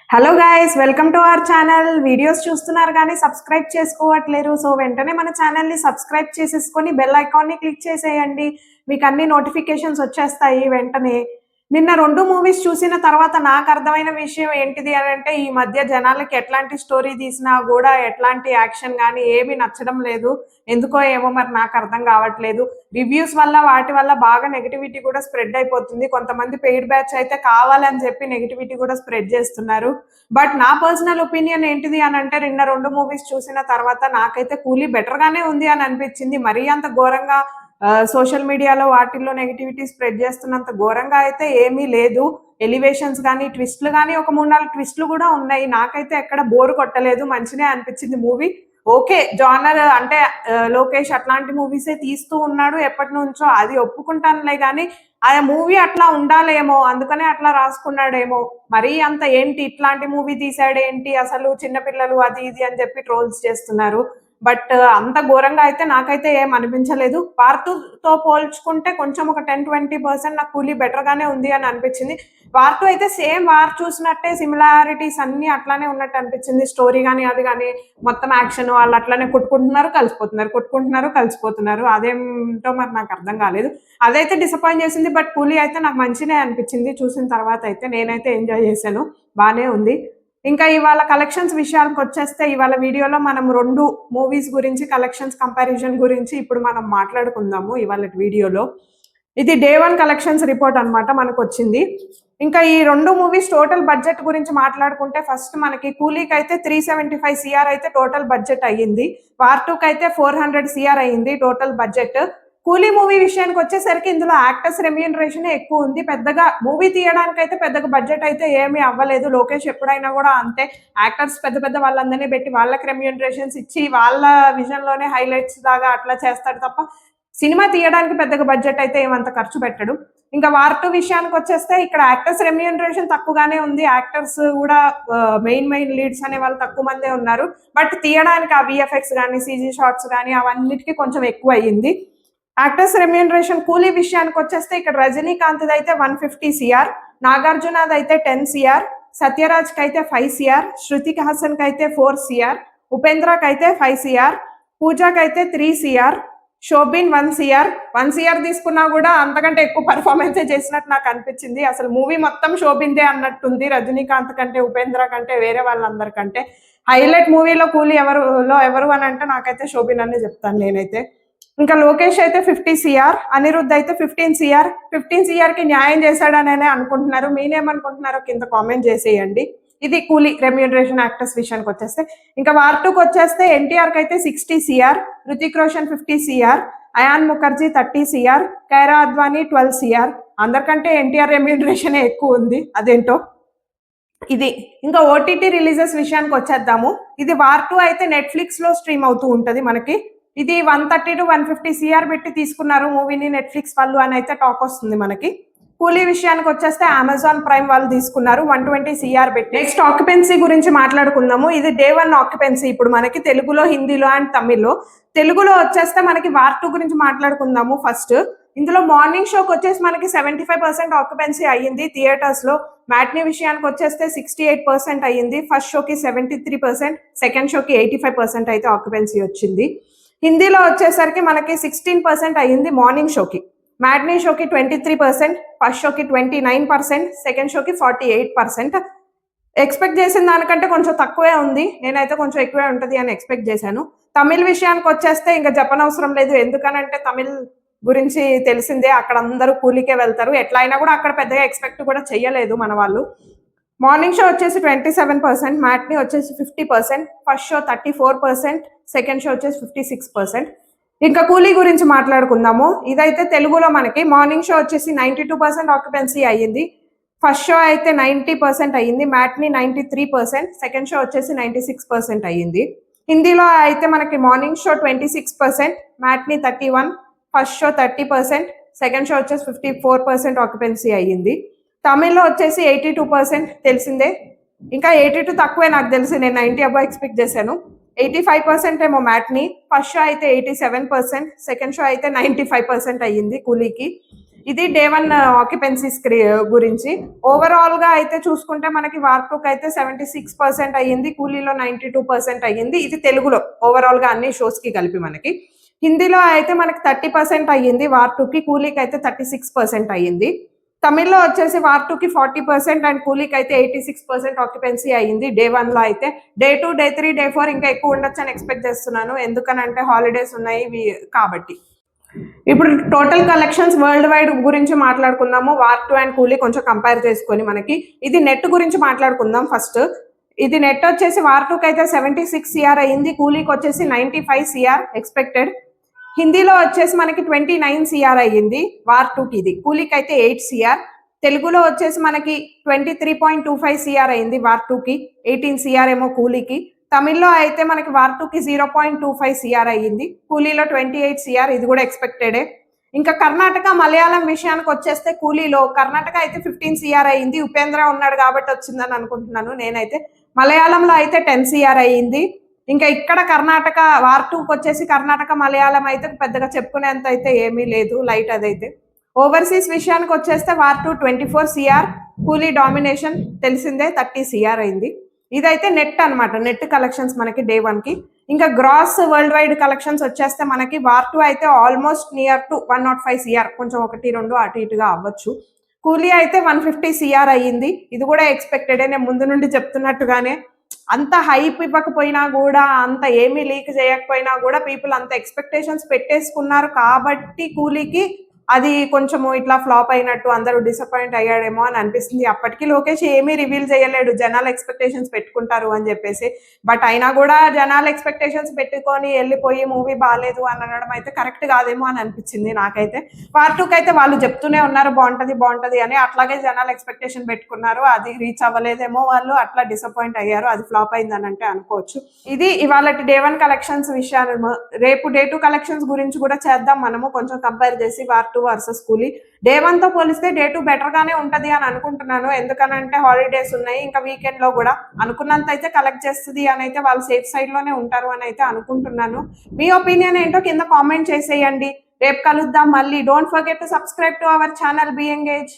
Hello guys, welcome to our channel. Videos చూస్తున్నారు కానీ subscribe చేసుకోవట్లేరు. So వెంటనే మన ఛానల్ని సబ్స్క్రైబ్ చేసేసుకొని బెల్ ఐకాన్ని క్లిక్ చేసేయండి. మీకు అన్ని నోటిఫికేషన్స్ వచ్చేస్తాయి వెంటనే. నిన్న 2 మూవీస్ చూసిన తర్వాత నాకు అర్థమైన విషయం ఏంటిది అని అంటే, ఈ మధ్య జనాలకి ఎట్లాంటి స్టోరీ తీసినా కూడా ఎట్లాంటి యాక్షన్ కానీ ఏమీ నచ్చడం లేదు. ఎందుకో ఏమో మరి నాకు అర్థం కావట్లేదు. రివ్యూస్ వల్ల వాటి వల్ల బాగా నెగిటివిటీ కూడా స్ప్రెడ్ అయిపోతుంది. కొంతమంది పెయిడ్ బ్యాచ్ అయితే కావాలని చెప్పి నెగిటివిటీ కూడా స్ప్రెడ్ చేస్తున్నారు. బట్ నా పర్సనల్ ఒపీనియన్ ఏంటిది అని అంటే, నిన్న 2 మూవీస్ చూసిన తర్వాత నాకైతే కూలీ బెటర్ గానే ఉంది అని అనిపించింది. మరీ అంత ఘోరంగా సోషల్ మీడియాలో వాటిల్లో నెగిటివిటీ స్ప్రెడ్ చేస్తున్నంత ఘోరంగా అయితే ఏమీ లేదు. ఎలివేషన్స్ కానీ ట్విస్ట్లు కానీ ఒక 3-4 ట్విస్ట్లు కూడా ఉన్నాయి. నాకైతే ఎక్కడ బోర్ కొట్టలేదు, మంచిగా అనిపించింది మూవీ. ఓకే, జానర్ అంటే లోకేష్ అట్లాంటి మూవీసే తీస్తూ ఉన్నాడు ఎప్పటి నుంచో, అది ఒప్పుకుంటానులే. కానీ ఆ మూవీ అట్లా ఉండాలేమో, అందుకనే అట్లా రాసుకున్నాడేమో. మరీ అంత ఏంటి ఇట్లాంటి మూవీ తీసాడేంటి అసలు, చిన్నపిల్లలు అది ఇది అని చెప్పి ట్రోల్స్ చేస్తున్నారు. బట్ అంత ఘోరంగా అయితే నాకైతే ఏం అనిపించలేదు. పార్ట్ 2తో పోల్చుకుంటే కొంచెం ఒక 10-20% నాకు కూలీ బెటర్ గానే ఉంది అని అనిపించింది. పార్ట్ 2 అయితే సేమ్ వార్ చూసినట్టే సిమిలారిటీస్ అన్ని అట్లానే ఉన్నట్టు అనిపించింది. స్టోరీ కానీ అది కానీ మొత్తం యాక్షన్ వాళ్ళు అట్లానే కొట్టుకుంటున్నారు కలిసిపోతున్నారు. అదేంటో మరి నాకు అర్థం కాలేదు. అదైతే డిసప్పాయింట్ చేసింది. బట్ కూలీ అయితే నాకు మంచినే అనిపించింది. చూసిన తర్వాత అయితే నేనైతే ఎంజాయ్ చేశాను, బాగానే ఉంది. ఇంకా ఇవాళ కలెక్షన్స్ విషయానికి వచ్చేస్తే, ఇవాళ వీడియోలో మనం 2 మూవీస్ గురించి కలెక్షన్స్ కంపారిజన్ గురించి ఇప్పుడు మనం మాట్లాడుకుందాము. ఇవాళ వీడియోలో ఇది డే 1 కలెక్షన్స్ రిపోర్ట్ అనమాట మనకు వచ్చింది. ఇంకా ఈ 2 మూవీస్ టోటల్ బడ్జెట్ గురించి మాట్లాడుకుంటే, ఫస్ట్ మనకి కూలీకి అయితే 375 CR అయితే టోటల్ బడ్జెట్ అయ్యింది. పార్ట్ 2కి అయితే 400 CR అయ్యింది టోటల్ బడ్జెట్. కూలీ మూవీ విషయానికి వచ్చేసరికి ఇందులో యాక్టర్స్ రెమ్యూనరేషన్ ఎక్కువ ఉంది. పెద్దగా మూవీ తీయడానికి అయితే పెద్దగా బడ్జెట్ అయితే ఏమీ అవ్వలేదు. లోకేష్ ఎప్పుడైనా కూడా అంతే, యాక్టర్స్ పెద్ద వాళ్ళందరినీ పెట్టి వాళ్ళకి రెమ్యూనరేషన్స్ ఇచ్చి వాళ్ళ విజన్లోనే హైలైట్స్ దాకా అట్లా చేస్తాడు తప్ప సినిమా తీయడానికి పెద్దగా బడ్జెట్ అయితే ఏమంత ఖర్చు పెట్టడు. ఇంకా వార్ 2 విషయానికి వచ్చేస్తే, ఇక్కడ యాక్టర్స్ రెమ్యూనరేషన్ తక్కువగానే ఉంది. యాక్టర్స్ కూడా మెయిన్ లీడ్స్ అనే వాళ్ళు తక్కువ మందే ఉన్నారు. బట్ తీయడానికి ఆ VFX కానీ CG షాట్స్ కానీ అవన్నిటికీ కొంచెం ఎక్కువ అయ్యింది. యాక్టర్స్ రెమ్యూనరేషన్ కూలీ విషయానికి వచ్చేస్తే, ఇక్కడ రజనీకాంత్ అయితే 150 CR, నాగార్జునది అయితే 10 CR, సత్యరాజ్కి అయితే 5 CR, శృతిక్ హాసన్కి అయితే 4 CR, ఉపేంద్రకి అయితే 5 CR, పూజాకి అయితే 3 CR, షోబిన్ 1 CR తీసుకున్నా కూడా అంతకంటే ఎక్కువ పర్ఫార్మెన్సే చేసినట్టు నాకు అనిపించింది. అసలు మూవీ మొత్తం షోబిన్దే అన్నట్టుంది, రజనీకాంత్ కంటే ఉపేంద్ర కంటే వేరే వాళ్ళందరికంటే. హైలైట్ మూవీలో కూలీ ఎవరు అని అంటే నాకైతే షోబిన్ అనే చెప్తాను నేనైతే. ఇంకా లోకేష్ అయితే 50 CR, అనిరుద్ధ్ అయితే 15 CR. 15 CRకి న్యాయం చేశాడనే అనుకుంటున్నారు. మీరేమనుకుంటున్నారో కింద కామెంట్ చేసేయండి. ఇది కూలీ రెమ్యూనరేషన్ యాక్టర్స్ విషయానికి వచ్చేస్తే. ఇంకా వార్ 2కి వచ్చేస్తే, ఎన్టీఆర్కి అయితే 60 CR, Hrithik Roshan 50 CR, Ayan Mukerji 30 CR, Kiara Advani 12 CR. అందరికంటే ఎన్టీఆర్ రెమ్యూనరేషన్ ఎక్కువ ఉంది, అదేంటో ఇది. ఇంకా OTT రిలీజెస్ విషయానికి వచ్చేద్దాము. ఇది వార్ 2 అయితే నెట్ఫ్లిక్స్లో స్ట్రీమ్ అవుతూ ఉంటుంది మనకి. ఇది 130-150 CR పెట్టి తీసుకున్నారు మూవీని నెట్ఫ్లిక్స్ వాళ్ళు అని అయితే టాక్ వస్తుంది మనకి. కూలీ విషయానికి వచ్చేస్తే అమెజాన్ ప్రైమ్ వాళ్ళు తీసుకున్నారు 120 CR పెట్టి. నెక్స్ట్ ఆక్యుపెన్సీ గురించి మాట్లాడుకుందాము. ఇది డే 1 ఆక్యుపెన్సీ ఇప్పుడు మనకి తెలుగులో, హిందీలో అండ్ తమిళ్లో. తెలుగులో వచ్చేస్తే మనకి వార్ 2 గురించి మాట్లాడుకుందాము ఫస్ట్. ఇందులో మార్నింగ్ షోకి వచ్చేసి మనకి 75% ఆక్యుపెన్సీ అయ్యింది థియేటర్స్లో. మ్యాట్నీ విషయానికి వచ్చేస్తే 68% అయ్యింది. ఫస్ట్ షోకి 73%, సెకండ్ షోకి 85% అయితే ఆక్యుపెన్సీ వచ్చింది. హిందీలో వచ్చేసరికి మనకి 16% అయ్యింది మార్నింగ్ షోకి. మ్యాట్నీ షోకి 23%, ఫస్ట్ షోకి 29%, సెకండ్ షోకి 48%. ఎక్స్పెక్ట్ చేసిన దానికంటే కొంచెం తక్కువే ఉంది. నేనైతే కొంచెం ఎక్కువే ఉంటుంది అని ఎక్స్పెక్ట్ చేశాను. తమిళ్ విషయానికి వచ్చేస్తే ఇంకా చెప్పనవసరం లేదు, ఎందుకనంటే తమిళ్ గురించి తెలిసిందే. అక్కడ అందరూ కూలీకే వెళ్తారు. ఎట్లా అయినా కూడా అక్కడ పెద్దగా ఎక్స్పెక్ట్ కూడా చెయ్యలేదు మన వాళ్ళు. మార్నింగ్ షో వచ్చేసి 27%, మ్యాట్నీ వచ్చేసి 50%, ఫస్ట్ షో 34%, సెకండ్ షో వచ్చేసి 56%. ఇంకా కూలీ గురించి మాట్లాడుకుందాము. ఇదైతే తెలుగులో మనకి మార్నింగ్ షో వచ్చేసి 92% ఆక్యుపెన్సీ అయ్యింది. ఫస్ట్ షో అయితే 90% అయ్యింది, మ్యాట్నీ 93%, సెకండ్ షో వచ్చేసి 96% అయ్యింది. హిందీలో అయితే మనకి morning show 26%, matinee 31%, first show 30%, second show వచ్చేసి 54% ఆక్యుపెన్సీ అయ్యింది. తమిళ్లో వచ్చేసి 82%, తెలిసిందే. ఇంకా 82 తక్కువే నాకు తెలిసి, నేను 90 అబౌవ్ ఎక్స్పెక్ట్ చేశాను. 85% ఏమో మ్యాట్నీ, ఫస్ట్ షో అయితే 87%, సెకండ్ షో అయితే 95% అయ్యింది కూలీకి. ఇది డే 1 ఆక్యుపెన్సీ గురించి. ఓవరాల్ గా అయితే చూసుకుంటే మనకి వార్పుకి అయితే 76% అయ్యింది, కూలీలో 92% అయ్యింది. ఇది తెలుగులో ఓవరాల్ గా అన్ని షోస్ కి కలిపి మనకి. హిందీలో అయితే మనకి 30% అయ్యింది వార్2కి, కూలీకి అయితే 36% అయ్యింది. తమిళ్లో వచ్చేసి వార్2కి 40% అండ్ కూలీకి అయితే 86% ఆక్యుపెన్సీ అయ్యింది డే 1 లో అయితే. డే 2, డే 3, డే 4 ఇంకా ఎక్కువ ఉండొచ్చు అని ఎక్స్పెక్ట్ చేస్తున్నాను, ఎందుకనంటే హాలిడేస్ ఉన్నాయి కాబట్టి. ఇప్పుడు టోటల్ కలెక్షన్స్ వరల్డ్ వైడ్ గురించి మాట్లాడుకుందాము, వార్2 అండ్ కూలీ కొంచెం కంపేర్ చేసుకొని. మనకి ఇది నెట్ గురించి మాట్లాడుకుందాం ఫస్ట్. ఇది నెట్ వచ్చేసి వార్2కి అయితే 76 CR అయ్యింది, కూలీకి వచ్చేసి 95 CR ఎక్స్పెక్టెడ్. హిందీలో వచ్చేసి మనకి 29 CR అయ్యింది వార్2కి, ఇది కూలీకి అయితే 8 CR. తెలుగులో వచ్చేసి మనకి 23.25 CR అయింది వార్2కి, 18 CR ఏమో కూలీకి. తమిళ్లో అయితే మనకి వార్2కి 0.25 CR అయ్యింది, కూలీలో 28 CR, ఇది కూడా ఎక్స్పెక్టెడే. ఇంకా కర్ణాటక మలయాళం విషయానికి వచ్చేస్తే కూలీలో కర్ణాటక అయితే 15 CR అయ్యింది, ఉపేంద్ర ఉన్నాడు కాబట్టి వచ్చిందని అనుకుంటున్నాను నేనైతే. మలయాళంలో అయితే 10 CR అయ్యింది. ఇంకా ఇక్కడ కర్ణాటక వార్2కి వచ్చేసి కర్ణాటక మలయాళం అయితే పెద్దగా చెప్పుకునేంత అయితే ఏమీ లేదు, లైట్ అదైతే. ఓవర్సీస్ విషయానికి వచ్చేస్తే వార్2 24 CR, కూలీ డామినేషన్ తెలిసిందే 30 CR అయింది. ఇదైతే నెట్ అనమాట, నెట్ కలెక్షన్స్ మనకి డే 1కి. ఇంకా గ్రాస్ వరల్డ్ వైడ్ కలెక్షన్స్ వచ్చేస్తే మనకి వార్2 అయితే ఆల్మోస్ట్ నియర్ టు 105 CR, కొంచెం 1-2 అటు ఇటుగా అవ్వచ్చు. కూలీ అయితే 150 CR అయ్యింది, ఇది కూడా ఎక్స్పెక్టెడే. నేను ముందు నుండి చెప్తున్నట్టుగానే అంత హైప్ ఇవ్వకపోయినా కూడా, అంత ఏమీ లీక్ చేయకపోయినా కూడా పీపుల్ అంత ఎక్స్పెక్టేషన్స్ పెట్టేసుకున్నారు కాబట్టి కూలీకి అది కొంచెము ఇట్లా ఫ్లాప్ అయినట్టు, అందరూ డిసప్పాయింట్ అయ్యాడేమో అని అనిపిస్తుంది. అప్పటికి లోకేష్ ఏమీ రివీల్ చేయలేడు, జనాలు ఎక్స్పెక్టేషన్స్ పెట్టుకుంటారు అని చెప్పేసి. బట్ అయినా కూడా జనాలు ఎక్స్పెక్టేషన్స్ పెట్టుకొని వెళ్ళిపోయి మూవీ బాగాలేదు అని అనడం అయితే కరెక్ట్ కాదేమో అని అనిపించింది నాకైతే. వార్2కి అయితే వాళ్ళు చెప్తూనే ఉన్నారు బాగుంటది అని, అట్లాగే జనాలు ఎక్స్పెక్టేషన్ పెట్టుకున్నారు, అది రీచ్ అవ్వలేదేమో, వాళ్ళు అట్లా డిసప్పాయింట్ అయ్యారు, అది ఫ్లాప్ అయిందని అంటే అనుకోవచ్చు. ఇది ఇవాళ డే 1 కలెక్షన్స్ విషయాలు. రేపు డే 2 కలెక్షన్స్ గురించి కూడా చేద్దాం మనము, కొంచెం కంపేర్ చేసి వార్2 వర్సెస్ కూలీ. డే 1తో పోలిస్తే డే 2 బెటర్ గానే ఉంటది అని అనుకుంటున్నాను, ఎందుకనంటే హాలిడేస్ ఉన్నాయి, ఇంకా వీకెండ్ లో కూడా అనుకున్నంత అయితే కలెక్ట్ చేస్తుంది అని అయితే వాళ్ళు సేఫ్ సైడ్ లోనే ఉంటారు అని అయితే అనుకుంటున్నాను. మీ ఒపీనియన్ ఏంటో కింద కామెంట్ చేసేయండి. రేపు కలుద్దాం మళ్ళీ. Don't forget to subscribe to our channel. Be engage.